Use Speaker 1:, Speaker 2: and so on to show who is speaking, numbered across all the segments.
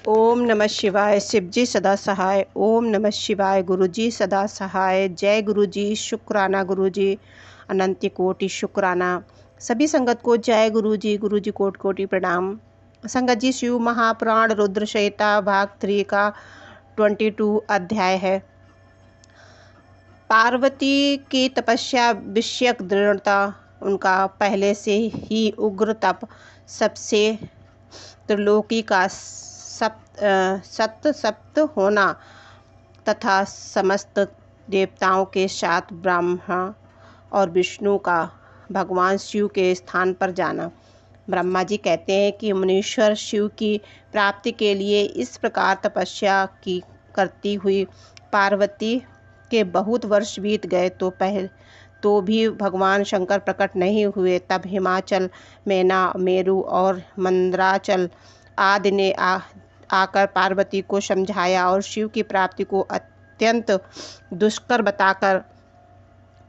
Speaker 1: ओम नमः शिवाय। शिवजी सदा सहाय। ओम नमः शिवाय। गुरुजी सदा सहाय। जय गुरुजी। शुक्राना गुरुजी। अनंत कोटि शुक्राना। सभी संगत को जय गुरुजी। गुरुजी कोटि कोटि प्रणाम। संगत जी, शिव महापुराण रुद्र संहिता भाग 3 का 22 अध्याय है। पार्वती की तपस्या विषयक दृढ़ता, उनका पहले से ही उग्र तप, सबसे त्रिलोकी का सप्त होना तथा समस्त देवताओं के साथ ब्रह्मा और विष्णु का भगवान शिव के स्थान पर जाना। ब्रह्मा जी कहते हैं कि मुनीश्वर शिव की प्राप्ति के लिए इस प्रकार तपस्या की करती हुई पार्वती के बहुत वर्ष बीत गए तो भी भगवान शंकर प्रकट नहीं हुए। तब हिमाचल, मैना, मेरु और मंदराचल आदि ने आकर पार्वती को समझाया और शिव की प्राप्ति को अत्यंत दुष्कर बताकर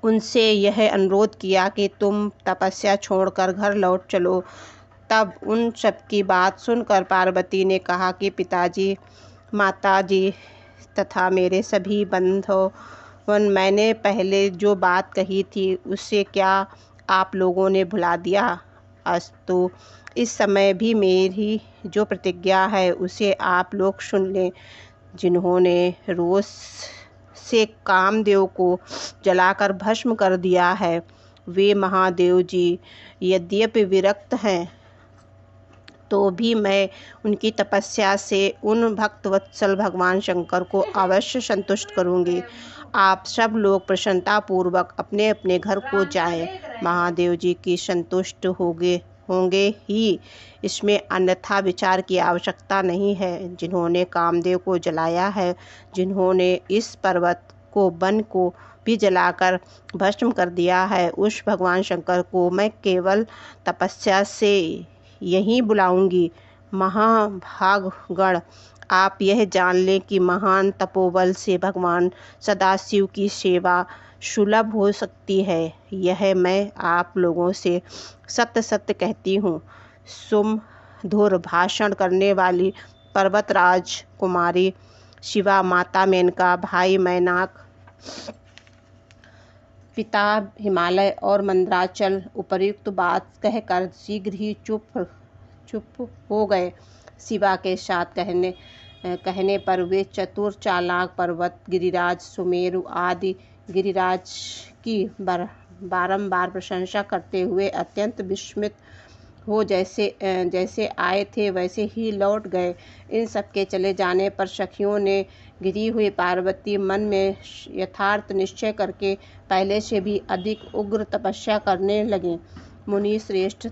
Speaker 1: उनसे यह अनुरोध किया कि तुम तपस्या छोड़कर घर लौट चलो। तब उन सब की बात सुनकर पार्वती ने कहा कि पिताजी, माताजी तथा मेरे सभी बंधुवन, मैंने पहले जो बात कही थी उसे क्या आप लोगों ने भुला दिया? अस्तु, इस समय भी मेरी जो प्रतिज्ञा है उसे आप लोग सुन लें। जिन्होंने रोष से कामदेव को जलाकर भस्म कर दिया है, वे महादेव जी यद्यपि विरक्त हैं तो भी मैं उनकी तपस्या से उन भक्तवत्सल भगवान शंकर को अवश्य संतुष्ट करूंगी। आप सब लोग प्रसन्नतापूर्वक अपने अपने घर को जाएं। महादेव जी की संतुष्ट होंगे ही, इसमें अन्यथा विचार की आवश्यकता नहीं है। जिन्होंने कामदेव को जलाया है, जिन्होंने इस पर्वत को, वन को भी जलाकर भस्म कर दिया है, उस भगवान शंकर को मैं केवल तपस्या से यहीं बुलाऊंगी। महाभागगण, आप यह जान लें कि महान तपोबल से भगवान सदाशिव की सेवा सुलभ हो सकती है। यह मैं आप लोगों से सत्य सत्य कहती हूँ। सुमधुर भाषण करने वाली पर्वतराज कुमारी शिवा, माता मेनका, भाई मैनाक, पिता हिमालय और मंदराचल उपर्युक्त बात कहकर शीघ्र ही चुप हो गए। शिवा के साथ कहने पर वे चतुर चालाक पर्वत गिरिराज सुमेरु आदि गिरिराज की बारंबार प्रशंसा करते हुए अत्यंत विस्मित हो जैसे आए थे वैसे ही लौट गए। इन सबके चले जाने पर सखियों ने गिरी हुई पार्वती मन में यथार्थ निश्चय करके पहले से भी अधिक उग्र तपस्या करने लगी। मुनि श्रेष्ठ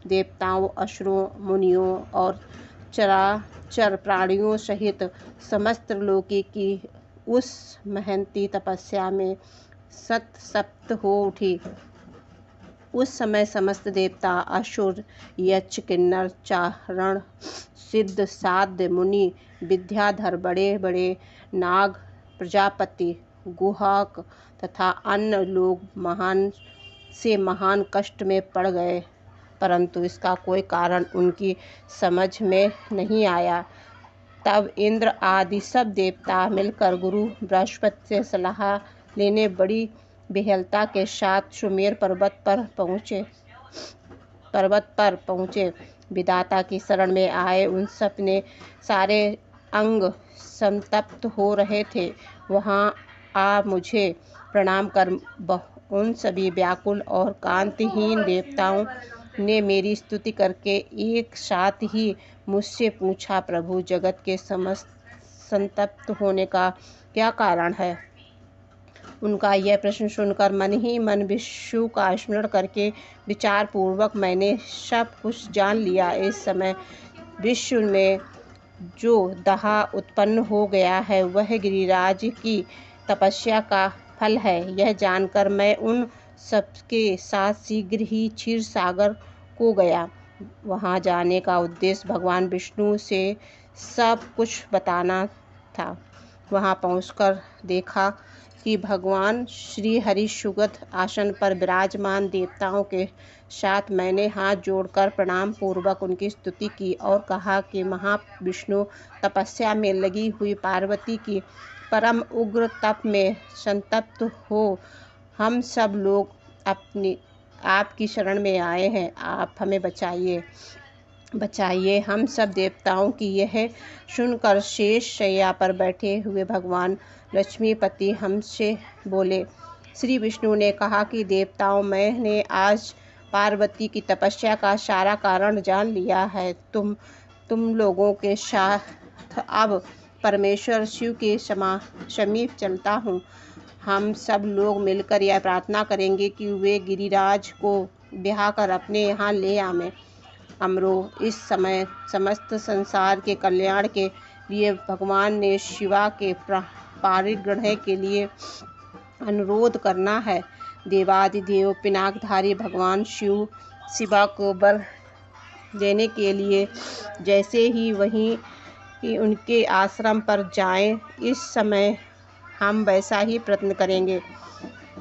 Speaker 1: देवताओं, असुरों, मुनियों और चराचर प्राणियों सहित समस्त लोकी की उस महंती तपस्या में सप्त हो उठी। उस समय समस्त देवता, असुर, यक्ष, किन्नर, चारण, सिद्ध, साध्य, मुनि, विद्याधर, बड़े बड़े नाग, प्रजापति, गुहक तथा अन्य लोग महान से महान कष्ट में पड़ गए, परंतु इसका कोई कारण उनकी समझ में नहीं आया। तब इंद्र आदि सब देवता मिलकर गुरु बृहस्पति से सलाह लेने बड़ी बेहलता के साथ सुमेर पर्वत पर पहुँचे। विधाता की शरण में आए उन सब ने सारे अंग संतप्त हो रहे थे। वहाँ आ मुझे प्रणाम कर उन सभी व्याकुल और कांतिहीन देवताओं ने मेरी स्तुति करके एक साथ ही मुझसे पूछा, प्रभु, जगत के समस्त संतप्त होने का क्या कारण है? उनका यह प्रश्न सुनकर मन ही मन विष्णु का स्मरण करके विचार पूर्वक मैंने सब कुछ जान लिया। इस समय विश्व में जो दहा उत्पन्न हो गया है वह गिरिराज की तपस्या का फल है। यह जानकर मैं उन सबके साथ शीघ्र ही क्षीर सागर को गया। वहां जाने का उद्देश्य भगवान विष्णु से सब कुछ बताना था। वहां पहुंचकर देखा कि भगवान श्री हरि सुगत आसन पर विराजमान देवताओं के साथ मैंने हाथ जोड़कर प्रणाम पूर्वक उनकी स्तुति की और कहा कि महाविष्णु तपस्या में लगी हुई पार्वती की परम उग्र तप में संतप्त हो हम सब लोग आपकी शरण में आए हैं। आप हमें बचाइए। हम सब देवताओं की यह सुनकर शेष शैया पर बैठे हुए भगवान लक्ष्मीपति हमसे बोले। श्री विष्णु ने कहा कि देवताओं, मैंने आज पार्वती की तपस्या का सारा कारण जान लिया है। तुम लोगों के साथ अब परमेश्वर शिव के समीप चलता हूँ। हम सब लोग मिलकर यह प्रार्थना करेंगे कि वे गिरिराज को ब्याह कर अपने यहाँ ले आवें। अमरो, इस समय समस्त संसार के कल्याण के लिए भगवान ने शिवा के पारिग्रहण के लिए अनुरोध करना है। देवादिदेव पिनाकधारी भगवान शिवा को वर देने के लिए जैसे ही वहीं उनके आश्रम पर जाएं, इस समय हम वैसा ही प्रयत्न करेंगे।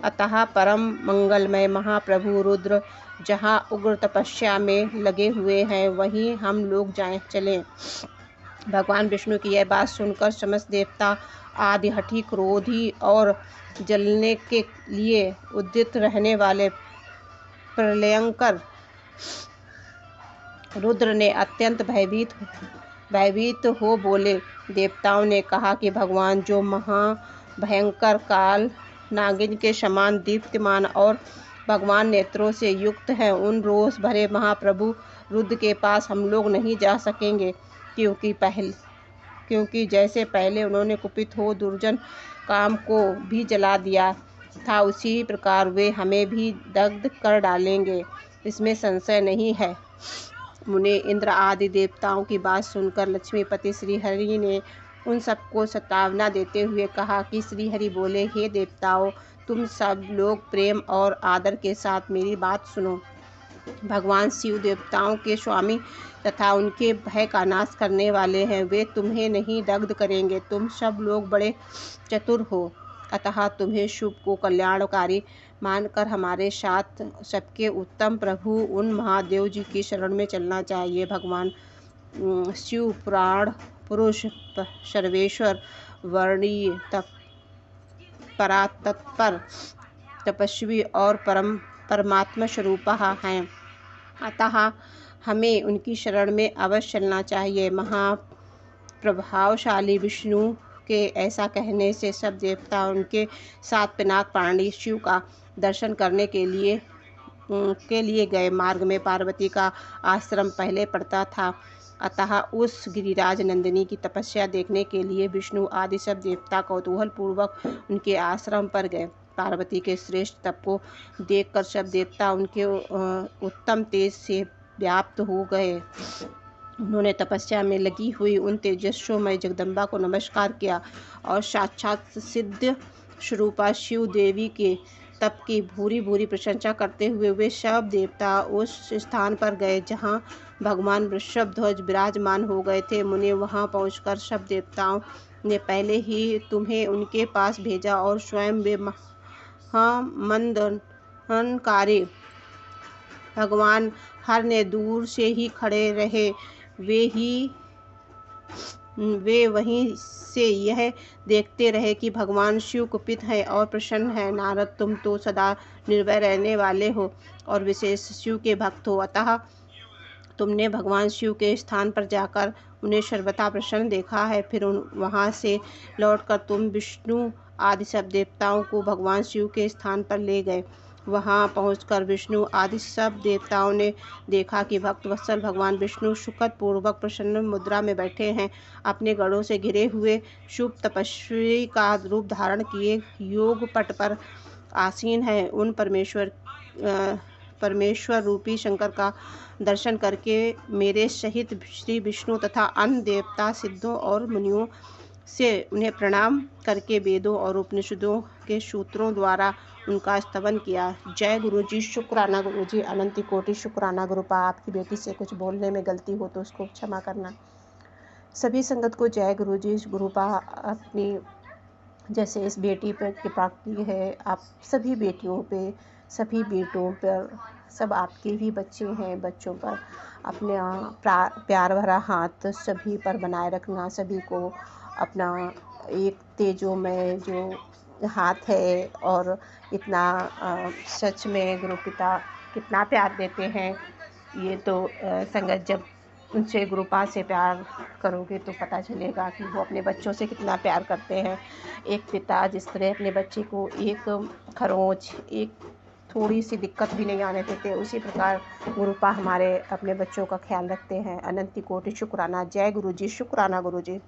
Speaker 1: अतः परम मंगलमय महाप्रभु रुद्र जहाँ उग्र तपस्या में लगे हुए हैं, वहीं हम लोग चलें। भगवान विष्णु की यह बात सुनकर समस्त देवता आदि हठी, क्रोधी और जलने के लिए उद्यत रहने वाले प्रलयंकर रुद्र ने अत्यंत भयभीत हो बोले। देवताओं ने कहा कि भगवान जो महाभयंकर काल नागिन के समान दीप्तिमान और भगवान नेत्रों से युक्त हैं, उन रोष भरे महाप्रभु रुद्र के पास हम लोग नहीं जा सकेंगे, क्योंकि जैसे पहले उन्होंने कुपित हो दुर्जन काम को भी जला दिया था, उसी प्रकार वे हमें भी दग्ध कर डालेंगे, इसमें संशय नहीं है। मुने इंद्र आदि देवताओं की बात सुनकर लक्ष्मीपति श्रीहरि ने उन सबको सतावना देते हुए कहा कि श्रीहरि बोले, हे देवताओं, तुम सब लोग प्रेम और आदर के साथ मेरी बात सुनो। भगवान शिव देवताओं के स्वामी तथा उनके भय का नाश करने वाले हैं। वे तुम्हें नहीं दग्ध करेंगे। तुम सब लोग बड़े चतुर हो, अतः तुम्हें शुभ को कल्याणकारी मानकर हमारे साथ सबके उत्तम प्रभु उन महादेव जी की शरण में चलना चाहिए। भगवान शिव पुराण पुरुष, सर्वेश्वर, वर्णीय, परात्पर, तपस्वी और परमात्मा स्वरूप हैं, अतः हमें उनकी शरण में अवश्य चलना चाहिए। महाप्रभावशाली विष्णु के ऐसा कहने से सब देवता उनके साथ पिनाक पाणी शिव का दर्शन करने के लिए गए। मार्ग में पार्वती का आश्रम पहले पड़ता था, अतः उस गिरिराज नंदिनी की तपस्या देखने के लिए विष्णु आदि सब देवता कौतूहल पूर्वक उनके आश्रम पर गए। पार्वती के श्रेष्ठ तप को देखकर सब देवता उनके उत्तम तेज से व्याप्त हो गए। उन्होंने तपस्या में लगी हुई उन तेजस्वमय जगदम्बा को नमस्कार किया और साक्षात सिद्ध स्वरूपा शिव देवी के तप की भूरी भूरी प्रशंसा करते हुए वे सब देवता उस स्थान पर गए जहाँ भगवान वृषभध्वज विराजमान हो गए थे। मुने, वहाँ पहुंचकर सब देवताओं ने पहले ही तुम्हें उनके पास भेजा और स्वयं वे मंदनकारी भगवान हर ने दूर से ही खड़े रहे। वे वहीं से यह देखते रहे कि भगवान शिव कुपित हैं और प्रसन्न हैं। नारद, तुम तो सदा निर्भय रहने वाले हो और विशेष शिव के भक्त हो, अतः तुमने भगवान शिव के स्थान पर जाकर उन्हें सर्वथा प्रसन्न देखा है। फिर वहाँ से लौटकर तुम विष्णु आदि सब देवताओं को भगवान शिव के स्थान पर ले गए। वहाँ पहुंचकर विष्णु आदि सब देवताओं ने देखा कि भक्त वत्सल भगवान विष्णु सुखद पूर्वक प्रसन्न मुद्रा में बैठे हैं, अपने गणों से घिरे हुए शुभ तपस्वी का रूप धारण किए योग पट पर आसीन हैं। उन परमेश्वर रूपी शंकर का दर्शन करके मेरे सहित श्री विष्णु तथा अन्य देवता सिद्धों और मुनियों से उन्हें प्रणाम करके वेदों और उपनिषदों के सूत्रों द्वारा उनका स्तवन किया। जय गुरु जी। शुक्राना गुरु जी, अनंत कोटि शुक्राना गुरुपा। आपकी बेटी से कुछ बोलने में गलती हो तो उसको क्षमा करना। सभी संगत को जय गुरु जी। गुरुपा अपनी जैसे इस बेटी पर कृपा की है, आप सभी बेटियों पे, सभी बेटों पर, सब आपके भी बच्चे हैं, बच्चों पर अपना प्यार भरा हाथ सभी पर बनाए रखना, सभी को अपना एक तेजोमय जो हाथ है। और इतना सच में गुरु पिता कितना प्यार देते हैं, ये तो संगत जब उनसे गुरुपा से प्यार करोगे तो पता चलेगा कि वो अपने बच्चों से कितना प्यार करते हैं। एक पिता जिस तरह अपने बच्चे को एक खरोंच, एक थोड़ी सी दिक्कत भी नहीं आने देते, उसी प्रकार गुरुपा हमारे अपने बच्चों का ख्याल रखते हैं। अनंत कोटि शुक्राना। जय गुरु जी। शुक्राना गुरु जी।